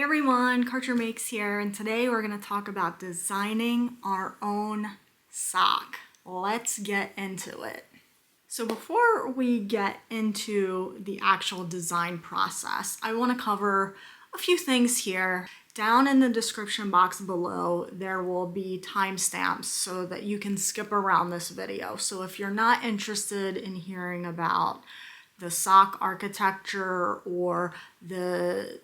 everyone, Karchermakes here, and today we're going to talk about designing our own sock. Let's get into it. So before we get into the actual design process, I want to cover a few things here. Down in the description box below, there will be timestamps so that you can skip around this video. So if you're not interested in hearing about the sock architecture or the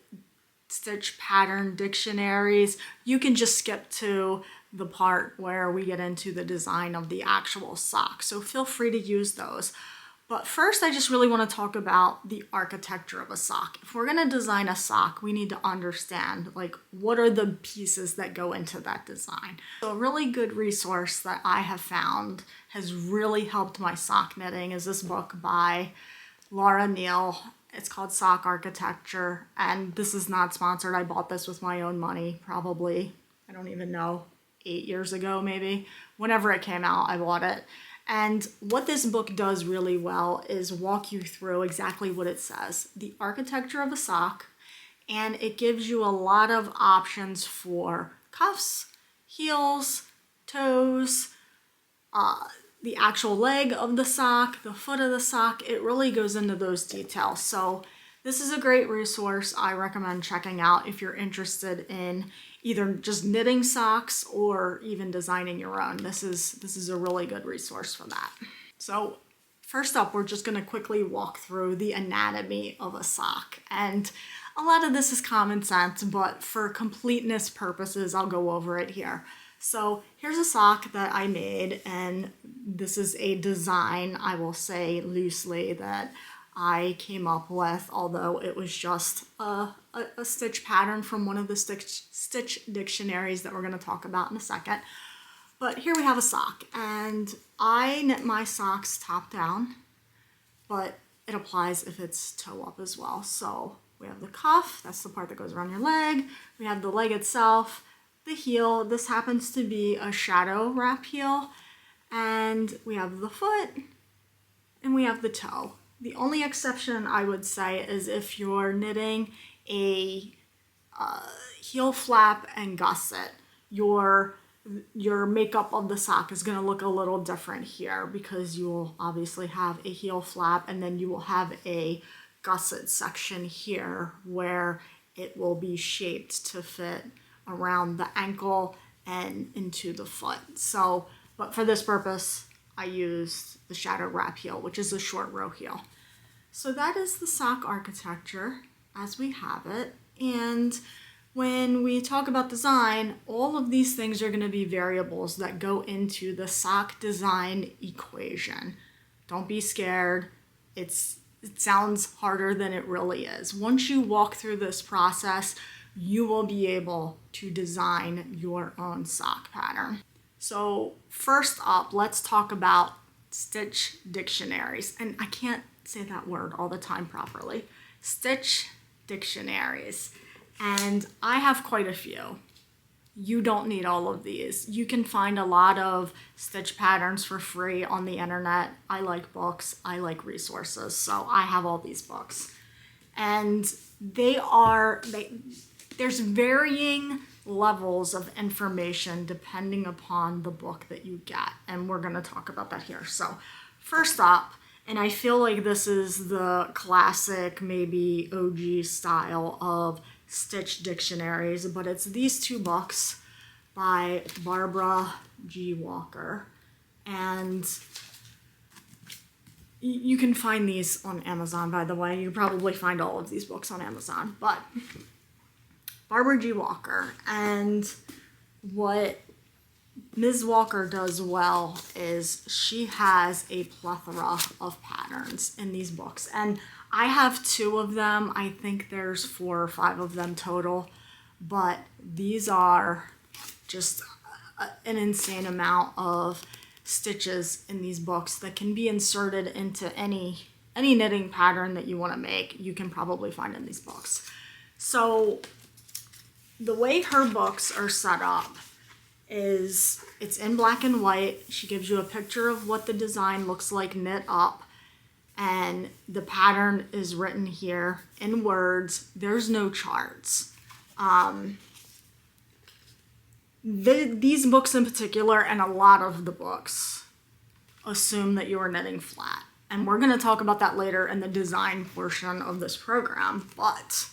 stitch pattern dictionaries, you can just skip to the part where we get into the design of the actual sock. So feel free to use those. But first, I just really want to talk about the architecture of a sock. If we're going to design a sock, we need to understand what are the pieces that go into that design. So a really good resource that I have found has really helped my sock knitting is this book by Laura Neal. It's called Sock Architecture, and this is not sponsored. I bought this with my own money, probably, I don't even know, 8 years ago maybe. Whenever it came out, I bought it. And what this book does really well is walk you through exactly what it says, the architecture of a sock, and it gives you a lot of options for cuffs, heels, toes, the actual leg of the sock, the foot of the sock. It really goes into those details. So this is a great resource I recommend checking out if you're interested in either just knitting socks or even designing your own. This is a really good resource for that. So first up, we're just going to quickly walk through the anatomy of a sock. And a lot of this is common sense, but for completeness purposes, I'll go over it here. So here's a sock that I made, and this is a design, I will say loosely, that I came up with, although it was just a stitch pattern from one of the stitch dictionaries that we're going to talk about in a second. But here we have a sock, and I knit my socks top down, but it applies if it's toe up as well. So we have the cuff, that's the part that goes around your leg. We have the leg itself, the heel. This happens to be a shadow wrap heel, and we have the foot, and we have the toe. The only exception I would say is if you're knitting a heel flap and gusset, your makeup of the sock is going to look a little different here because you will obviously have a heel flap, and then you will have a gusset section here where it will be shaped to fit around the ankle and into the foot. So, but for this purpose, I used the shadow wrap heel, which is a short row heel. So that is the sock architecture as we have it. And when we talk about design, all of these things are going to be variables that go into the sock design equation. Don't be scared. It sounds harder than it really is. Once you walk through this process, you will be able to design your own sock pattern. So first up, let's talk about stitch dictionaries. And I can't say that word all the time properly. Stitch dictionaries. And I have quite a few. You don't need all of these. You can find a lot of stitch patterns for free on the internet. I like books. I like resources. So I have all these books. And there's varying levels of information depending upon the book that you get, and we're going to talk about that here. So first up, and I feel like this is the classic, maybe OG style of stitch dictionaries, but it's these two books by Barbara G. Walker, and you can find these on Amazon, by the way. You probably find all of these books on Amazon, but Barbara G. Walker. And what Ms. Walker does well is she has a plethora of patterns in these books. And I have 2 of them. I think there's 4 or 5 of them total. But these are just an insane amount of stitches in these books that can be inserted into any knitting pattern that you want to make. You can probably find in these books. So the way her books are set up is it's in black and white. She gives you a picture of what the design looks like knit up, and the pattern is written here in words. There's no charts. These books in particular, and a lot of the books, assume that you are knitting flat. And we're going to talk about that later in the design portion of this program, but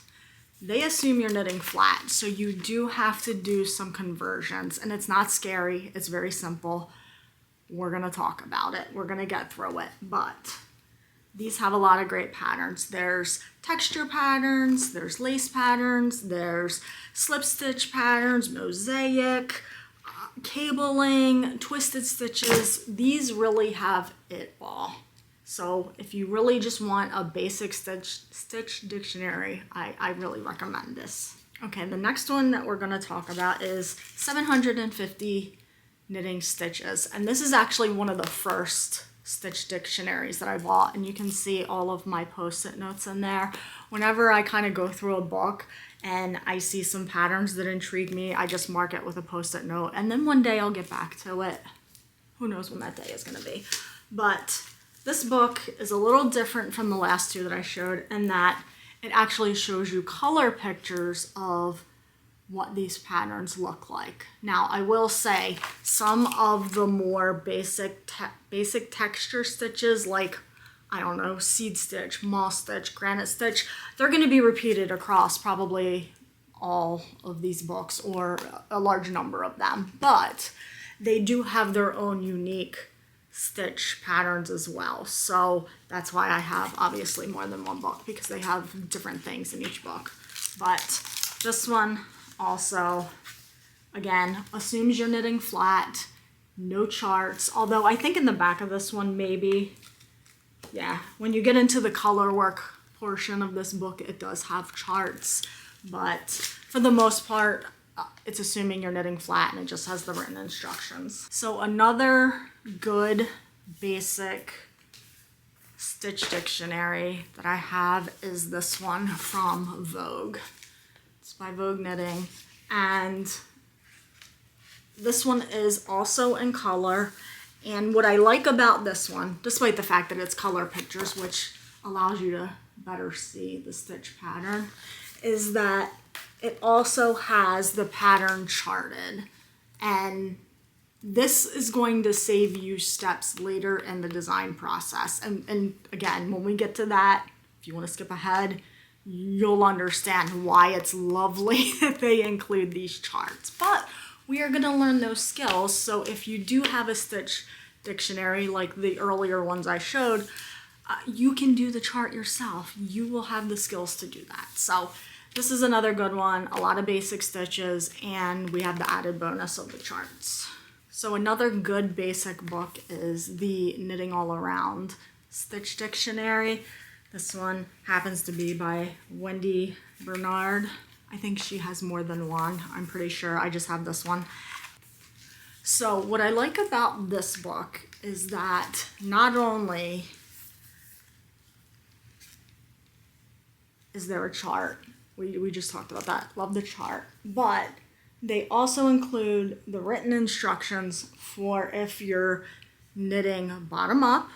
they assume you're knitting flat. So you do have to do some conversions, and it's not scary. It's very simple. We're going to talk about it. We're going to get through it, but these have a lot of great patterns. There's texture patterns, there's lace patterns, there's slip stitch patterns, mosaic, cabling, twisted stitches. These really have it all. So if you really just want a basic stitch dictionary, I really recommend this. Okay, the next one that we're going to talk about is 750 knitting stitches. And this is actually one of the first stitch dictionaries that I bought, and you can see all of my post-it notes in there. Whenever I kind of go through a book and I see some patterns that intrigue me, I just mark it with a post-it note, and then one day I'll get back to it. Who knows when that day is going to be. But this book is a little different from the last two that I showed in that it actually shows you color pictures of what these patterns look like. Now, I will say some of the more basic texture stitches, like, I don't know, seed stitch, moss stitch, granite stitch, they're going to be repeated across probably all of these books or a large number of them, but they do have their own unique stitch patterns as well. So that's why I have obviously more than one book, because they have different things in each book. But this one also, again, assumes you're knitting flat, no charts, although I think in the back of this one maybe, yeah, when you get into the color work portion of this book, it does have charts, but for the most part, it's assuming you're knitting flat and it just has the written instructions. So another good basic stitch dictionary that I have is this one from Vogue. By Vogue Knitting, and this one is also in color. And what I like about this one, despite the fact that it's color pictures, which allows you to better see the stitch pattern, is that it also has the pattern charted, and this is going to save you steps later in the design process. And again, when we get to that, if you want to skip ahead, you'll understand why it's lovely that they include these charts. But we are going to learn those skills. So if you do have a stitch dictionary like the earlier ones I showed, you can do the chart yourself. You will have the skills to do that. So this is another good one, a lot of basic stitches, and we have the added bonus of the charts. So another good basic book is the Knitting All Around Stitch Dictionary. This one happens to be by Wendy Bernard. I think she has more than one. I'm pretty sure I just have this one. So what I like about this book is that not only is there a chart, we just talked about that, love the chart, but they also include the written instructions for if you're knitting bottom up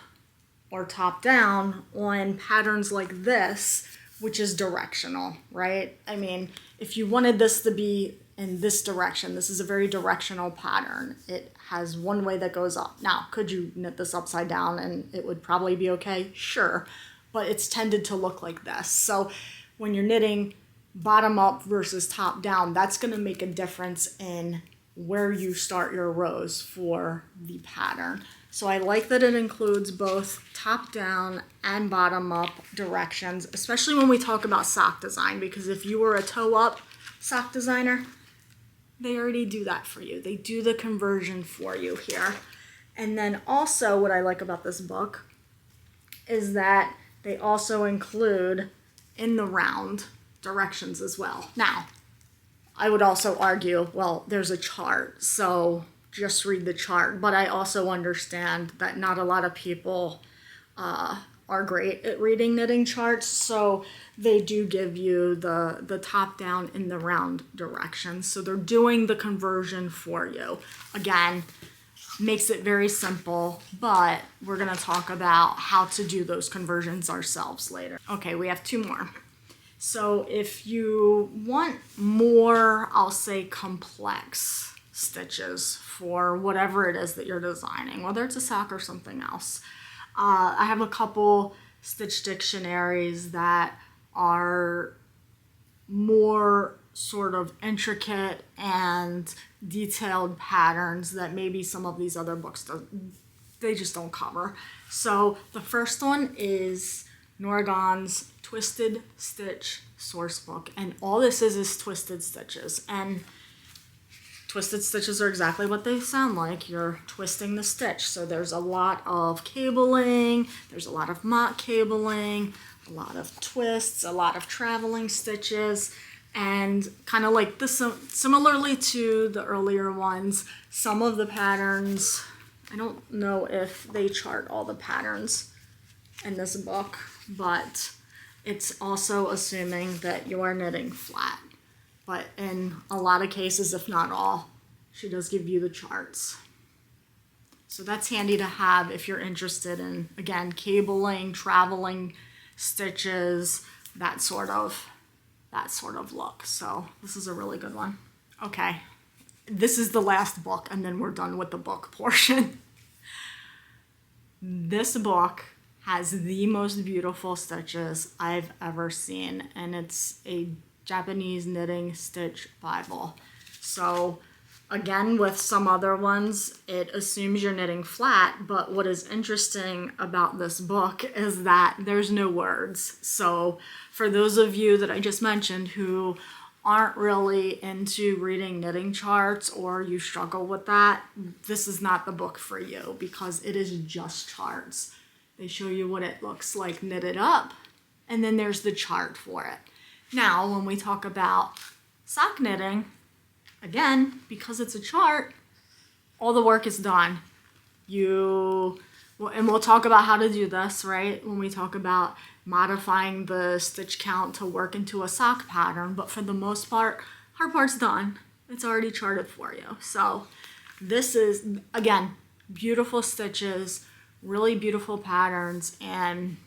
or top down on patterns like this, which is directional, right? I mean, if you wanted this to be in this direction, this is a very directional pattern. It has one way that goes up. Now, could you knit this upside down and it would probably be okay? Sure, but it's tended to look like this. So when you're knitting bottom up versus top down, that's gonna make a difference in where you start your rows for the pattern. So I like that it includes both top down and bottom up directions, especially when we talk about sock design, because if you were a toe up sock designer, they already do that for you. They do the conversion for you here. And then also what I like about this book is that they also include in the round directions as well. Now, I would also argue, well, there's a chart, so just read the chart. But I also understand that not a lot of people are great at reading knitting charts, so they do give you the top down in the round directions. So they're doing the conversion for you. Again, makes it very simple, but we're gonna talk about how to do those conversions ourselves later. Okay, we have two more. So if you want more, I'll say complex stitches for whatever it is that you're designing, whether it's a sock or something else. I have a couple stitch dictionaries that are more sort of intricate and detailed patterns that maybe some of these other books they just don't cover. So the first one is Norgon's Twisted Stitch Sourcebook, and all this is twisted stitches, and twisted stitches are exactly what they sound like. You're twisting the stitch. So there's a lot of cabling, there's a lot of mock cabling, a lot of twists, a lot of traveling stitches, and kind of like this, similarly to the earlier ones, some of the patterns, I don't know if they chart all the patterns in this book, but it's also assuming that you are knitting flat. But in a lot of cases, if not all, she does give you the charts. So that's handy to have if you're interested in, again, cabling, traveling stitches, that sort of look. So this is a really good one. Okay, this is the last book, and then we're done with the book portion. This book has the most beautiful stitches I've ever seen, and it's a Japanese knitting stitch Bible. So again, with some other ones, it assumes you're knitting flat, but what is interesting about this book is that there's no words. So for those of you that I just mentioned who aren't really into reading knitting charts, or you struggle with that, this is not the book for you, because it is just charts. They show you what it looks like knitted up, and then there's the chart for it. Now, when we talk about sock knitting, again, because it's a chart, all the work is done. And we'll talk about how to do this, right? When we talk about modifying the stitch count to work into a sock pattern, but for the most part, hard part's done. It's already charted for you. So this is, again, beautiful stitches, really beautiful patterns, and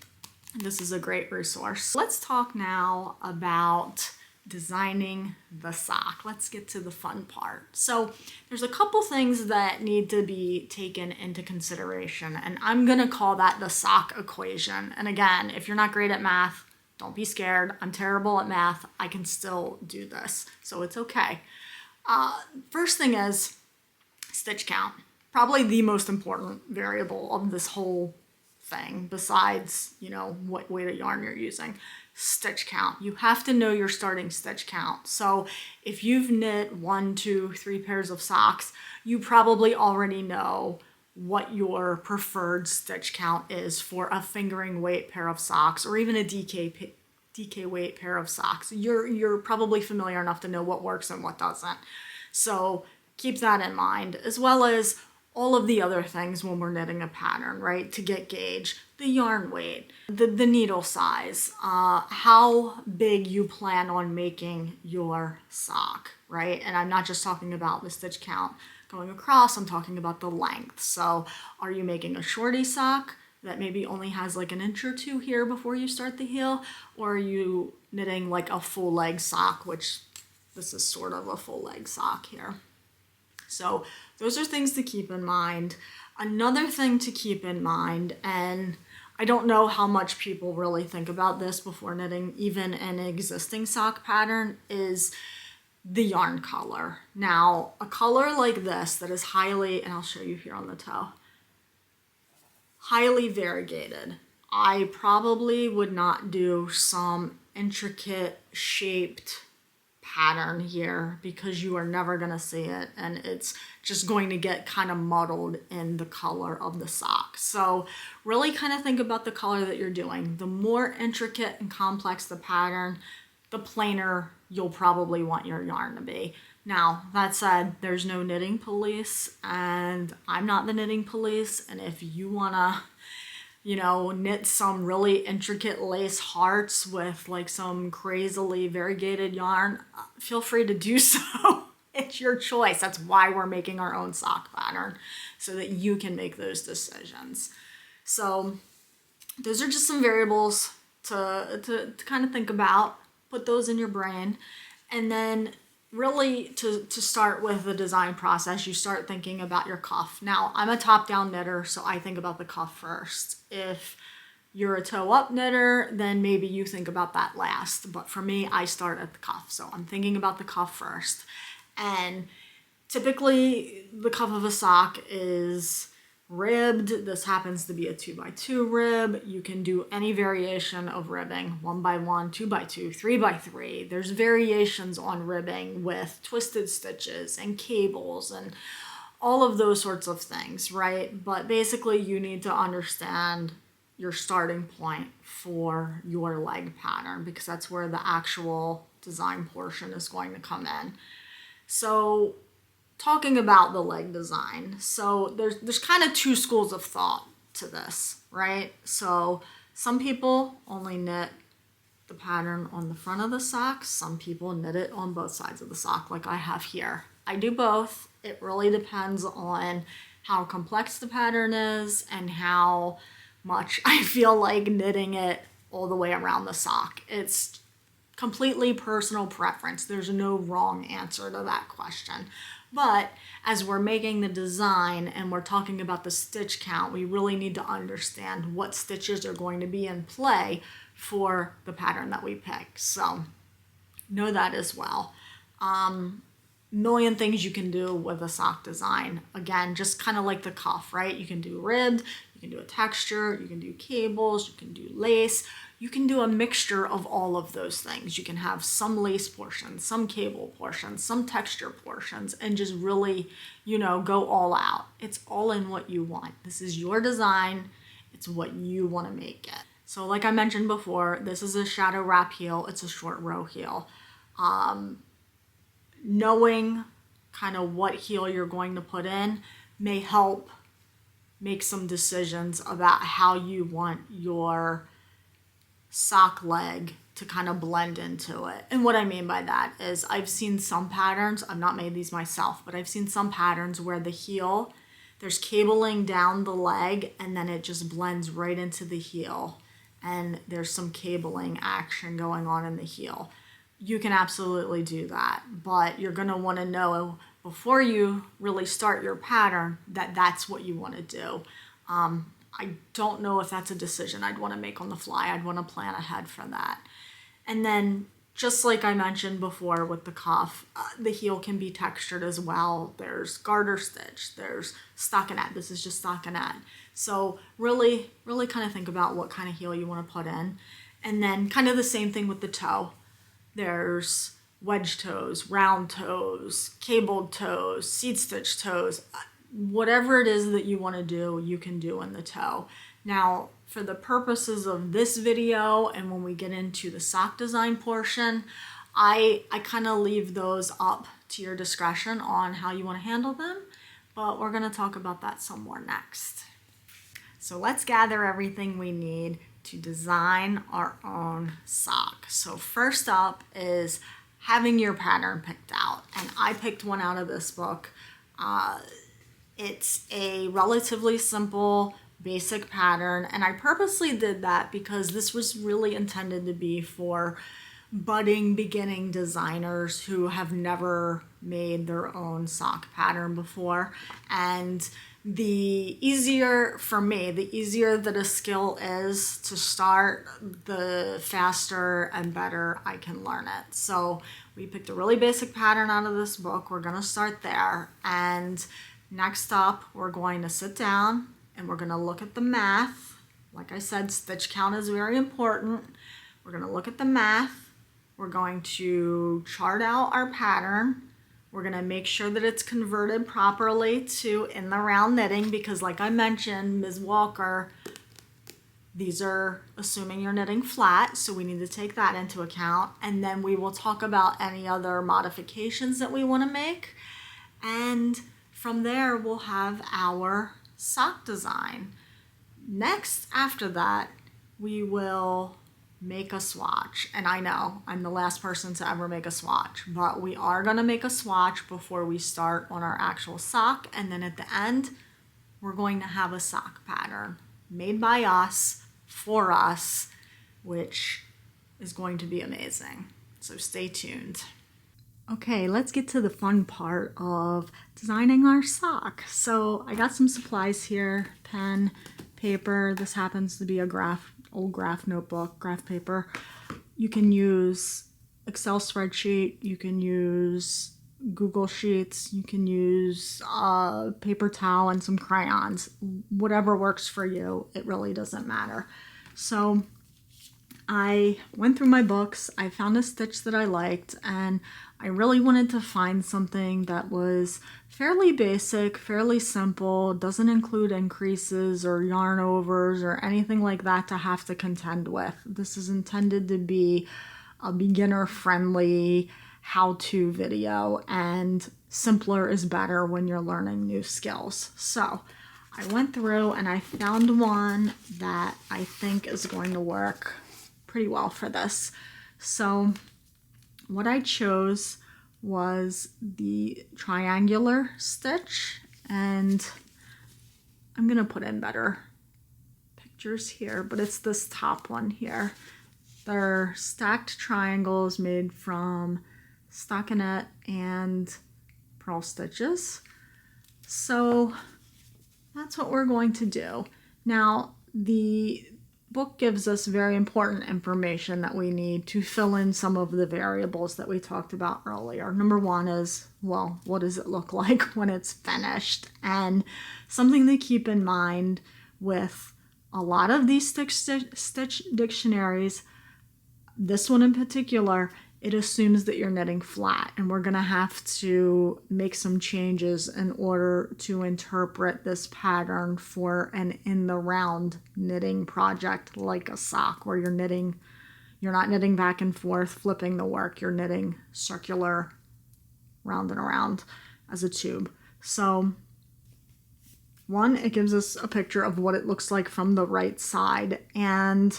this is a great resource. Let's talk now about designing the sock. Let's get to the fun part. So there's a couple things that need to be taken into consideration, and I'm gonna call that the sock equation. And again, if you're not great at math, don't be scared. I'm terrible at math. I can still do this, so it's okay. First thing is stitch count. Probably the most important variable of this whole thing, besides, what weight of yarn you're using. Stitch count. You have to know your starting stitch count. So if you've knit 1, 2, 3 pairs of socks, you probably already know what your preferred stitch count is for a fingering weight pair of socks, or even a DK weight pair of socks. You're probably familiar enough to know what works and what doesn't. So keep that in mind, as well as all of the other things when we're knitting a pattern, right? To get gauge, the yarn weight, the needle size, how big you plan on making your sock, right? And I'm not just talking about the stitch count going across, I'm talking about the length. So are you making a shorty sock that maybe only has like an inch or two here before you start the heel? Or are you knitting like a full leg sock, which this is sort of a full leg sock here. So those are things to keep in mind. Another thing to keep in mind, and I don't know how much people really think about this before knitting even an existing sock pattern, is the yarn color. Now, a color like this that is highly, and I'll show you here on the toe, highly variegated. I probably would not do some intricate shaped pattern here, because you are never going to see it, and it's just going to get kind of muddled in the color of the sock. So really kind of think about the color that you're doing. The more intricate and complex the pattern, the plainer you'll probably want your yarn to be. Now, that said, there's no knitting police, and I'm not the knitting police, and if you want to knit some really intricate lace hearts with like some crazily variegated yarn, feel free to do so. It's your choice. That's why we're making our own sock pattern, so that you can make those decisions. So those are just some variables to kind of think about. put those in your brain. And then really to start with the design process, you start thinking about your cuff. Now, I'm a top-down knitter, so I think about the cuff first. If you're a toe-up knitter, then maybe you think about that last. But for me, I start at the cuff. So I'm thinking about the cuff first. And typically, the cuff of a sock is ribbed. This happens to be a 2x2 rib. You can do any variation of ribbing, 1x1, 2x2, 3x3. There's variations on ribbing with twisted stitches and cables and all of those sorts of things, right? But basically you need to understand your starting point for your leg pattern, because that's where the actual design portion is going to come in. So talking about the leg design, so there's kind of two schools of thought to this, right? So some people only knit the pattern on the front of the sock. Some people knit it on both sides of the sock like I have here. I do both. It really depends on how complex the pattern is and how much I feel like knitting it all the way around the sock. It's completely personal preference. There's no wrong answer to that question. But as we're making the design and we're talking about the stitch count, we really need to understand what stitches are going to be in play for the pattern that we pick. So know that as well. Million things you can do with a sock design. Again, just kind of like the cuff, right? You can do ribbed, you can do a texture, you can do cables, you can do lace. You can do a mixture of all of those things. You can have some lace portions, some cable portions, some texture portions, and just really, go all out. It's all in what you want. This is your design. It's what you want to make it. So like I mentioned before, this is a shadow wrap heel. It's a short row heel. Knowing kind of what heel you're going to put in may help make some decisions about how you want your sock leg to kind of blend into it. And what I mean by that is I've seen some patterns, I've not made these myself, but I've seen some patterns where the heel, there's cabling down the leg and then it just blends right into the heel and there's some cabling action going on in the heel. You can absolutely do that, but you're going to want to know before you really start your pattern that that's what you want to do. I don't know if that's a decision I'd want to make on the fly. I'd want to plan ahead for that. And then just like I mentioned before with the cuff, the heel can be textured as well. There's garter stitch, there's stockinette. This is just stockinette. So really kind of think about what kind of heel you want to put in. And then kind of the same thing with the toe. There's wedge toes, round toes, cabled toes, seed stitch toes. Whatever it is that you want to do, you can do in the toe. Now, for the purposes of this video and when we get into the sock design portion, I kind of leave those up to your discretion on how you want to handle them, but we're going to talk about that some more next. So let's gather everything we need to design our own sock. So first up is having your pattern picked out, and I picked one out of this book. It's a relatively simple, basic pattern, and I purposely did that because this was really intended to be for budding, beginning designers who have never made their own sock pattern before. And the easier, for me, the easier that a skill is to start, the faster and better I can learn it. So we picked a really basic pattern out of this book. We're going to start there, and next up, we're going to sit down and we're going to look at the math. Like I said, stitch count is very important. We're going to look at the math. We're going to chart out our pattern. We're going to make sure that it's converted properly to in the round knitting because like I mentioned, Ms. Walker, these are assuming you're knitting flat, so we need to take that into account. And then we will talk about any other modifications that we want to make. And from there, we'll have our sock design. Next, after that, we will make a swatch. And I know I'm the last person to ever make a swatch, but we are going to make a swatch before we start on our actual sock. And then at the end, we're going to have a sock pattern made by us, for us, which is going to be amazing. So stay tuned. Okay, let's get to the fun part of designing our sock. So I got some supplies here, pen, paper. This happens to be a old graph notebook, graph paper. You can use Excel spreadsheet, you can use Google Sheets, you can use paper towel and some crayons. Whatever works for you, it really doesn't matter. So I went through my books, I found a stitch that I liked, and I really wanted to find something that was fairly basic, fairly simple, doesn't include increases or yarn overs or anything like that to have to contend with. This is intended to be a beginner-friendly how-to video, and simpler is better when you're learning new skills. So I went through and I found one that I think is going to work pretty well for this. So what I chose was the triangular stitch, and I'm gonna put in better pictures here, but it's this top one here. They're stacked triangles made from stockinette and purl stitches. So that's what we're going to do. Now, the book gives us very important information that we need to fill in some of the variables that we talked about earlier. Number one is, well, what does it look like when it's finished? And something to keep in mind with a lot of these stitch dictionaries, this one in particular, it assumes that you're knitting flat, and we're going to have to make some changes in order to interpret this pattern for an in the round knitting project like a sock, where you're not knitting back and forth, flipping the work, you're knitting circular round and around as a tube. So one, it gives us a picture of what it looks like from the right side, and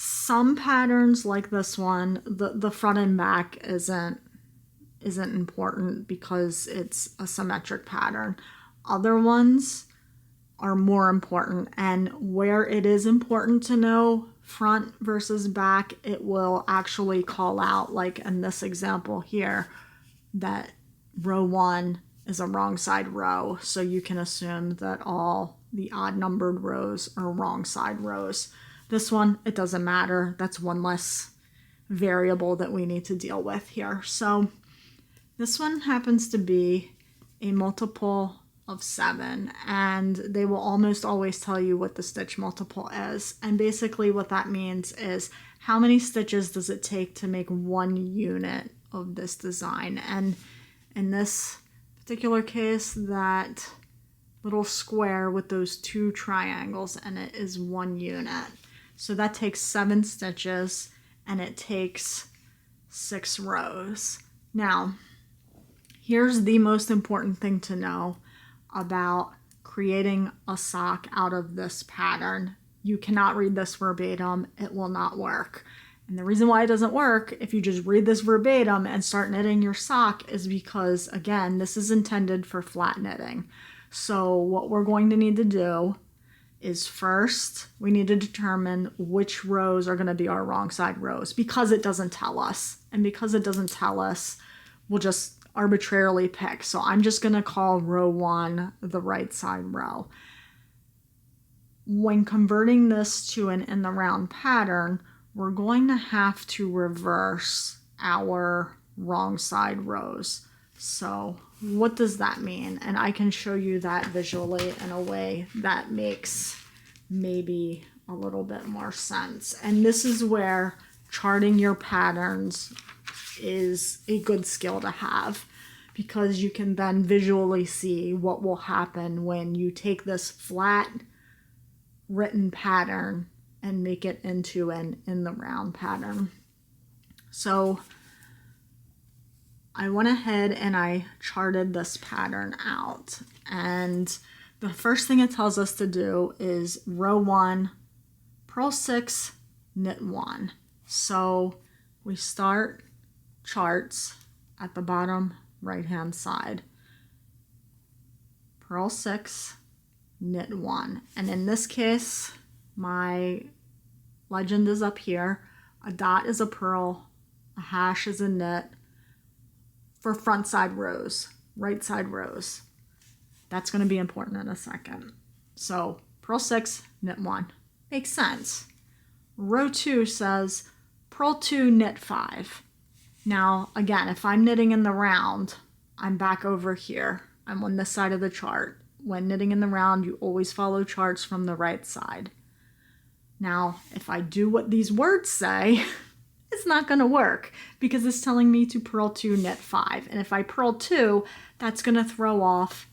some patterns like this one, the front and back isn't important because it's a symmetric pattern. Other ones are more important, and where it is important to know front versus back, it will actually call out, like in this example here, that row 1 is a wrong side row, so you can assume that all the odd numbered rows are wrong side rows. This one, it doesn't matter. That's one less variable that we need to deal with here. So this one happens to be a multiple of 7, and they will almost always tell you what the stitch multiple is. And basically what that means is how many stitches does it take to make one unit of this design. And in this particular case, that little square with those 2 triangles in it is 1 unit. So that takes 7 stitches, and it takes 6 rows. Now, here's the most important thing to know about creating a sock out of this pattern. You cannot read this verbatim. It will not work. And the reason why it doesn't work, if you just read this verbatim and start knitting your sock, is because, again, this is intended for flat knitting. So what we're going to need to do is first, we need to determine which rows are going to be our wrong side rows, because it doesn't tell us. And because it doesn't tell us, we'll just arbitrarily pick. So I'm just going to call row 1 the right side row. When converting this to an in the round pattern, we're going to have to reverse our wrong side rows. So what does that mean? And I can show you that visually in a way that makes maybe a little bit more sense. And this is where charting your patterns is a good skill to have, because you can then visually see what will happen when you take this flat written pattern and make it into an in the round pattern. So I went ahead and I charted this pattern out, and the first thing it tells us to do is row 1, purl 6, knit 1. So we start charts at the bottom right hand side. Purl 6, knit 1. And in this case, my legend is up here. A dot is a purl, A hash is a knit for front side rows, right side rows. That's going to be important in a second. So purl 6, knit 1. Makes sense. Row 2 says purl 2, knit 5. Now, again, if I'm knitting in the round, I'm back over here. I'm on this side of the chart. When knitting in the round, you always follow charts from the right side. Now, if I do what these words say, it's not going to work because it's telling me to purl 2, knit 5. And if I purl 2, that's going to throw off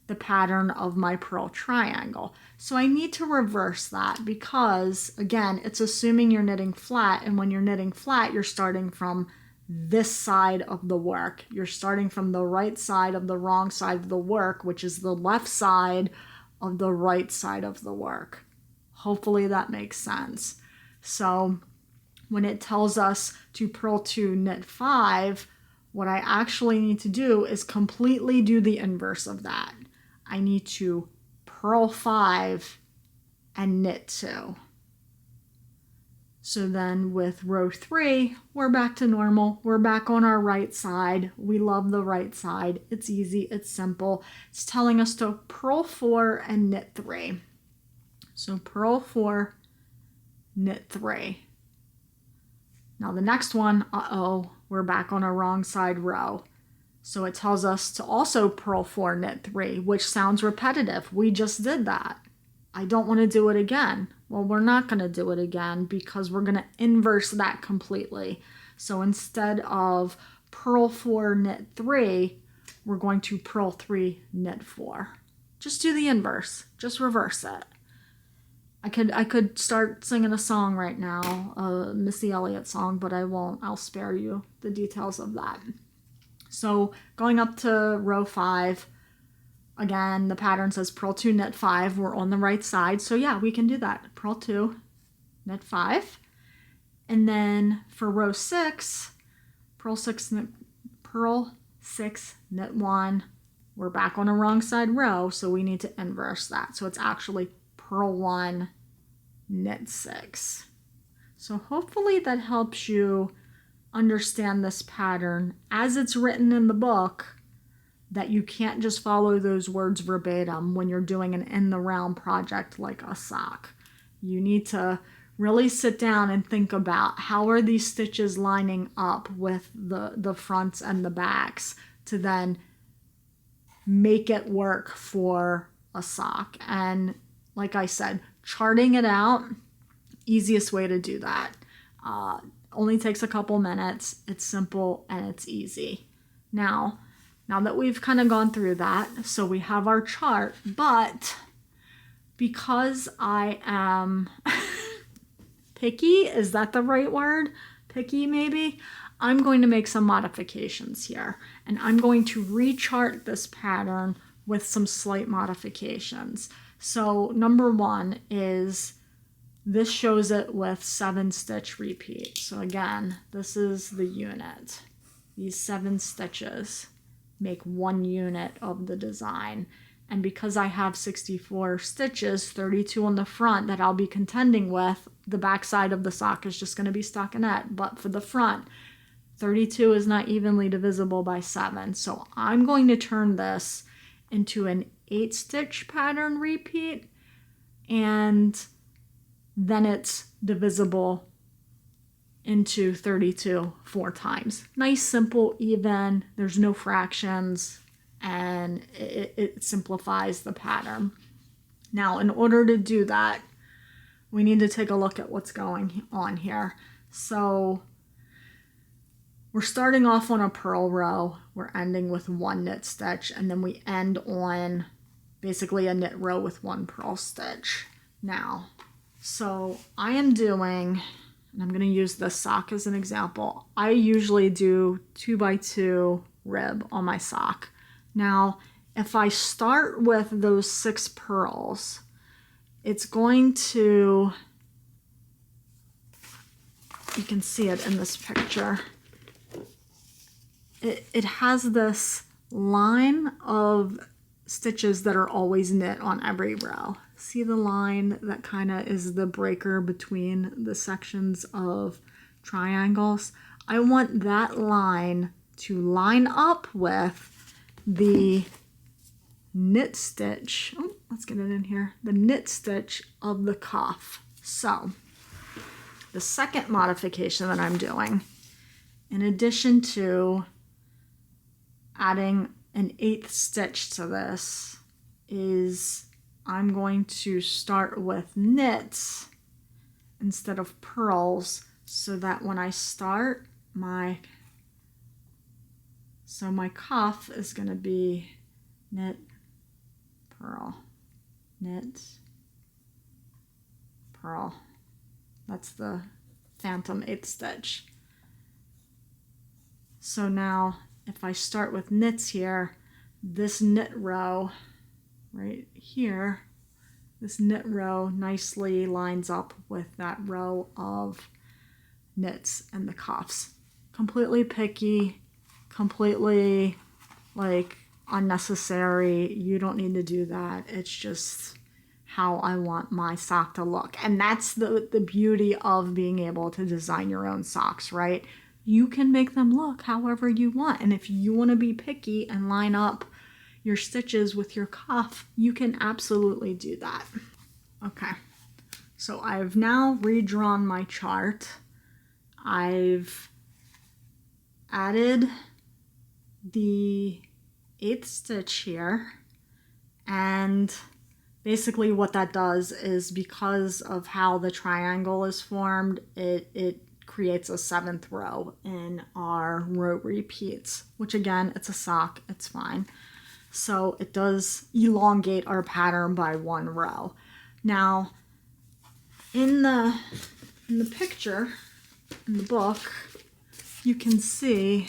the pattern of my purl triangle. So I need to reverse that because, again, it's assuming you're knitting flat. And when you're knitting flat, you're starting from this side of the work. You're starting from the right side of the wrong side of the work, which is the left side of the right side of the work. Hopefully that makes sense. So when it tells us to purl 2, knit 5, what I actually need to do is completely do the inverse of that. I need to purl 5 and knit 2. So then with row 3, we're back to normal. We're back on our right side. We love the right side. It's easy, it's simple. It's telling us to purl 4 and knit 3. So purl 4, knit 3. Now the next one, we're back on a wrong side row. So it tells us to also purl 4, knit 3, which sounds repetitive. We just did that. I don't want to do it again. Well, we're not going to do it again because we're going to inverse that completely. So instead of purl 4, knit 3, we're going to purl 3, knit 4. Just do the inverse. Just reverse it. I could start singing a song right now, a Missy Elliott song, but I won't. I'll spare you the details of that. So going up to row 5, again, the pattern says purl 2, knit 5. We're on the right side. So yeah, we can do that. Purl 2, knit 5. And then for row 6, purl 6, knit 1. We're back on a wrong side row, so we need to inverse that. So it's actually purl 1, knit 6. So hopefully that helps you understand this pattern as it's written in the book, that you can't just follow those words verbatim when you're doing an in the round project like a sock. You need to really sit down and think about how are these stitches lining up with the fronts and the backs to then make it work for a sock. And like I said, charting it out, easiest way to do that. Only takes a couple minutes. It's simple and it's easy. Now that we've kind of gone through that, so we have our chart, but because I am picky, is that the right word? Picky maybe? I'm going to make some modifications here, and I'm going to rechart this pattern with some slight modifications. So number 1 is this shows it with 7 stitch repeat. So again, this is the unit. These 7 stitches make 1 unit of the design. And because I have 64 stitches, 32 on the front that I'll be contending with, the back side of the sock is just going to be stockinette. But for the front, 32 is not evenly divisible by 7. So I'm going to turn this into an 8 stitch pattern repeat, and then it's divisible into 32 4 times. Nice, simple, even. There's no fractions, and it simplifies the pattern. Now, in order to do that, we need to take a look at what's going on here. So we're starting off on a purl row. We're ending with 1 knit stitch, and then we end on basically a knit row with 1 purl stitch. Now, so I am doing, and I'm going to use this sock as an example. I usually do 2x2 rib on my sock. Now, if I start with those 6 purls, it's going to, you can see it in this picture. It has this line of stitches that are always knit on every row. See the line that kind of is the breaker between the sections of triangles? I want that line to line up with the knit stitch. Oh, let's get it in here. The knit stitch of the cuff. So the second modification that I'm doing, in addition to adding an 8th stitch to this, is I'm going to start with knits instead of purls, so that when I start my cuff is going to be knit, purl, knit, purl. That's the phantom 8th stitch. So now if I start with knits here, this knit row right here, this knit row nicely lines up with that row of knits and the cuffs. Completely picky, completely like unnecessary. You don't need to do that. It's just how I want my sock to look. And that's the beauty of being able to design your own socks, right? You can make them look however you want. And if you want to be picky and line up your stitches with your cuff, you can absolutely do that. Okay, so I've now redrawn my chart. I've added the 8th stitch here, and basically what that does is, because of how the triangle is formed, it creates a 7th row in our row repeats, which again, it's a sock, it's fine. So it does elongate our pattern by 1 row. Now, in the picture, in the book, you can see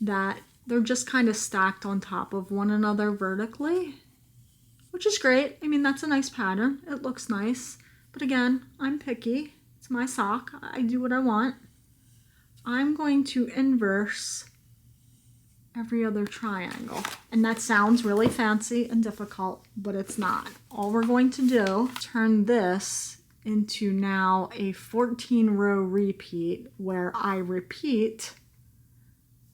that they're just kind of stacked on top of one another vertically, which is great. I mean, that's a nice pattern. It looks nice. But again, I'm picky. It's my sock. I do what I want. I'm going to inverse every other triangle. And that sounds really fancy and difficult, but it's not. All we're going to do, turn this into now a 14 row repeat, where I repeat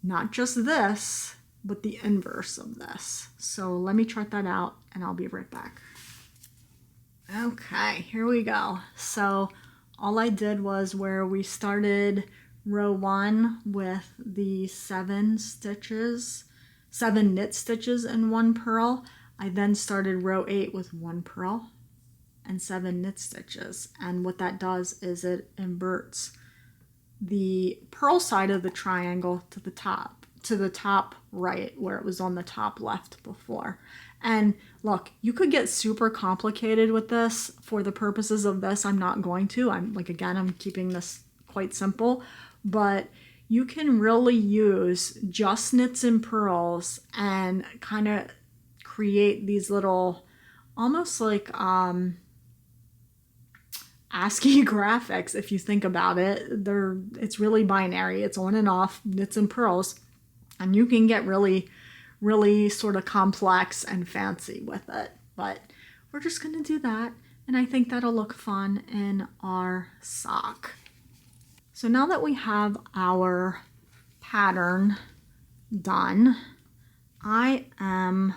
not just this, but the inverse of this. So let me chart that out and I'll be right back. Okay, here we go. So all I did was, where we started row 1 with the 7 knit stitches and 1 purl, I then started row 8 with 1 purl and 7 knit stitches. And what that does is it inverts the purl side of the triangle to the top right, where it was on the top left before. And look, you could get super complicated with this. For the purposes of this, I'm not going to. I'm keeping this quite simple, but you can really use just knits and purls and kind of create these little, almost like ASCII graphics, if you think about it. It's really binary. It's on and off, knits and purls, and you can get really, really sort of complex and fancy with it. But we're just going to do that, and I think that'll look fun in our sock. So now that we have our pattern done, I am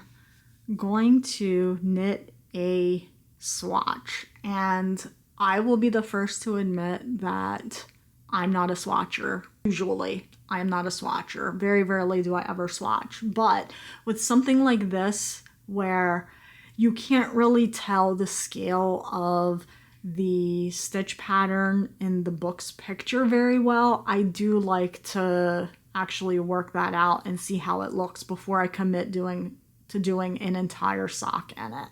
going to knit a swatch, and I will be the first to admit that I'm not a swatcher. Usually, I am not a swatcher. Very rarely do I ever swatch. But with something like this, where you can't really tell the scale of the stitch pattern in the book's picture very well, I do like to actually work that out and see how it looks before I commit to doing an entire sock in it.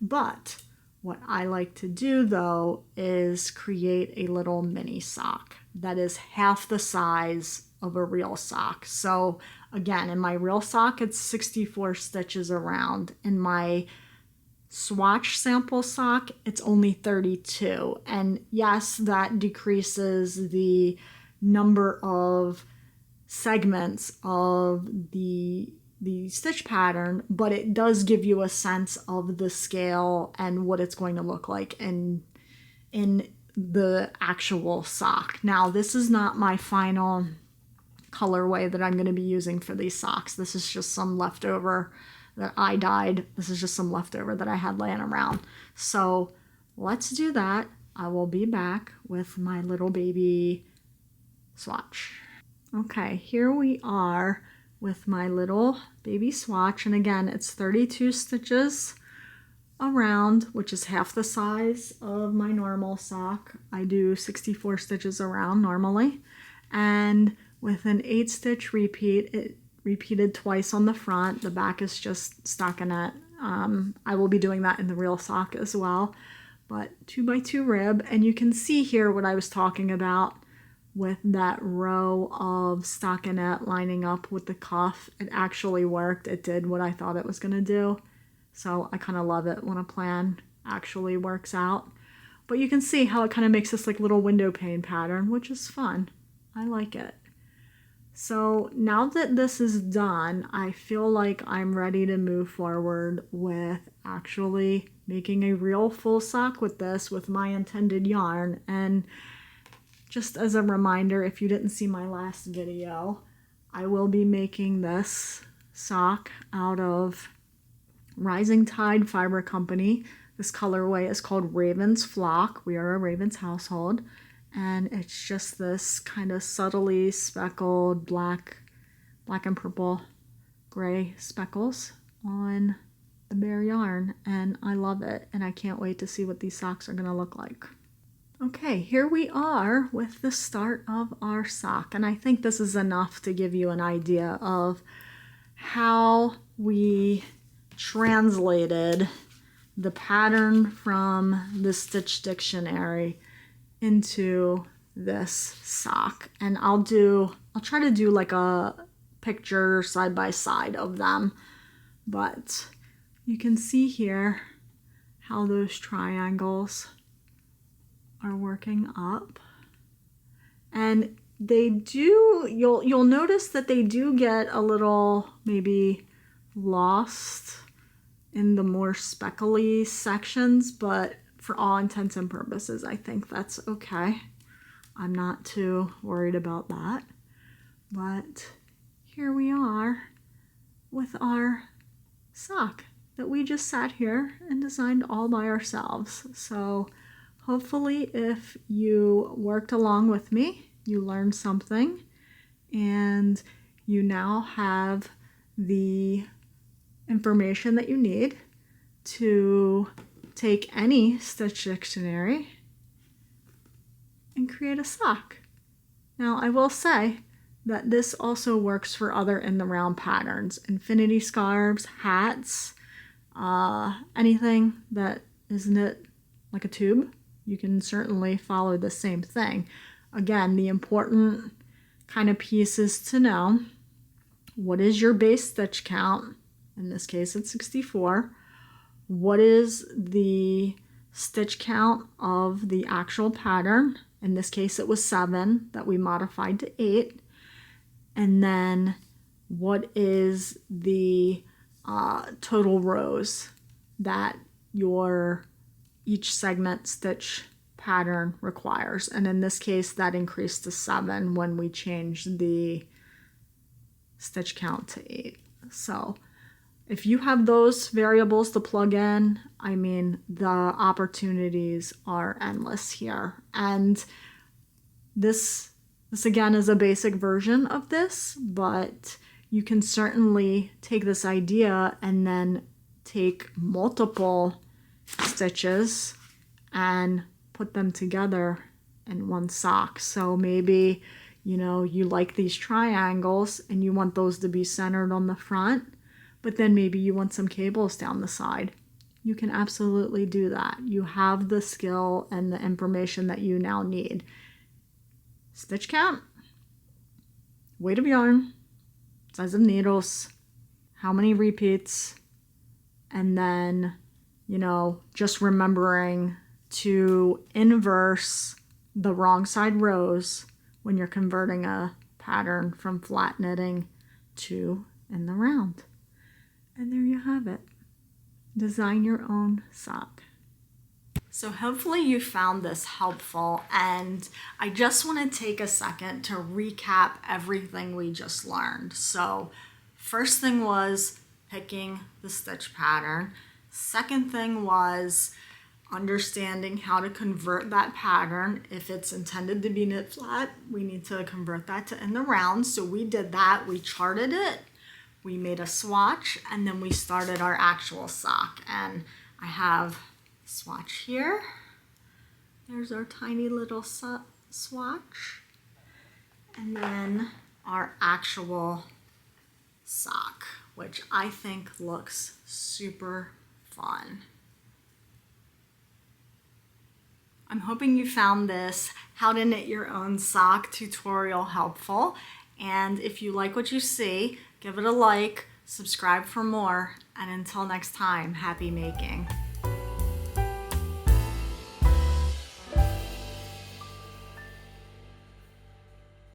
But what I like to do, though, is create a little mini sock that is half the size of a real sock. So again, in my real sock, it's 64 stitches around. In my swatch sample sock, it's only 32. And yes, that decreases the number of segments of the stitch pattern, but it does give you a sense of the scale and what it's going to look like in the actual sock. Now, this is not my final colorway that I'm going to be using for these socks. This is just some leftover that I dyed. This is just some leftover that I had laying around. So let's do that. I will be back with my little baby swatch. Okay, here we are with my little baby swatch. And again, it's 32 stitches around, which is half the size of my normal sock. I do 64 stitches around normally. And with an 8-stitch repeat, it repeated twice on the front. The back is just stockinette. I will be doing that in the real sock as well. But 2x2 rib, and you can see here what I was talking about with that row of stockinette lining up with the cuff. It actually worked. It did what I thought it was going to do. So I kind of love it when a plan actually works out. But you can see how it kind of makes this like little window pane pattern, which is fun. I like it. So now that this is done, I feel like I'm ready to move forward with actually making a real full sock with this, with my intended yarn. And just as a reminder, if you didn't see my last video, I will be making this sock out of Rising Tide Fiber Company. This colorway is called Raven's Flock. We are a Raven's household. And it's just this kind of subtly speckled black and purple gray speckles on the bare yarn. And I love it. And I can't wait to see what these socks are going to look like. Okay, here we are with the start of our sock. And I think this is enough to give you an idea of how we translated the pattern from the Stitch Dictionary into this sock. And I'll try to do like a picture side by side of them, but you can see here how those triangles are working up, and they do, you'll notice that they do get a little maybe lost in the more speckly sections, but for all intents and purposes, I think that's okay. I'm not too worried about that. But here we are with our sock that we just sat here and designed all by ourselves. So hopefully if you worked along with me, you learned something, and you now have the information that you need to take any Stitch Dictionary and create a sock. Now I will say that this also works for other in the round patterns, infinity scarves, hats, anything that is knit like a tube. You can certainly follow the same thing. Again, the important kind of piece is to know what is your base stitch count. In this case, it's 64. What is the stitch count of the actual pattern? In this case, it was 7 that we modified to 8. And then what is the total rows that your each segment stitch pattern requires? And in this case, that increased to 7 when we changed the stitch count to 8. So if you have those variables to plug in, I mean, the opportunities are endless here. And this again is a basic version of this, but you can certainly take this idea and then take multiple stitches and put them together in one sock. So maybe, you know, you like these triangles and you want those to be centered on the front, but then maybe you want some cables down the side. You can absolutely do that. You have the skill and the information that you now need. Stitch count, weight of yarn, size of needles, how many repeats, and then, you know, just remembering to inverse the wrong side rows when you're converting a pattern from flat knitting to in the round. And there you have it. Design your own sock. So hopefully you found this helpful, and I just want to take a second to recap everything we just learned. So first thing was picking the stitch pattern. Second thing was understanding how to convert that pattern. If it's intended to be knit flat, we need to convert that to in the round. So we did that, we charted it, we made a swatch, and then we started our actual sock. And I have swatch here. There's our tiny little swatch. And then our actual sock, which I think looks super fun. I'm hoping you found this how to knit your own sock tutorial helpful. And if you like what you see, give it a like, subscribe for more, and until next time, happy making.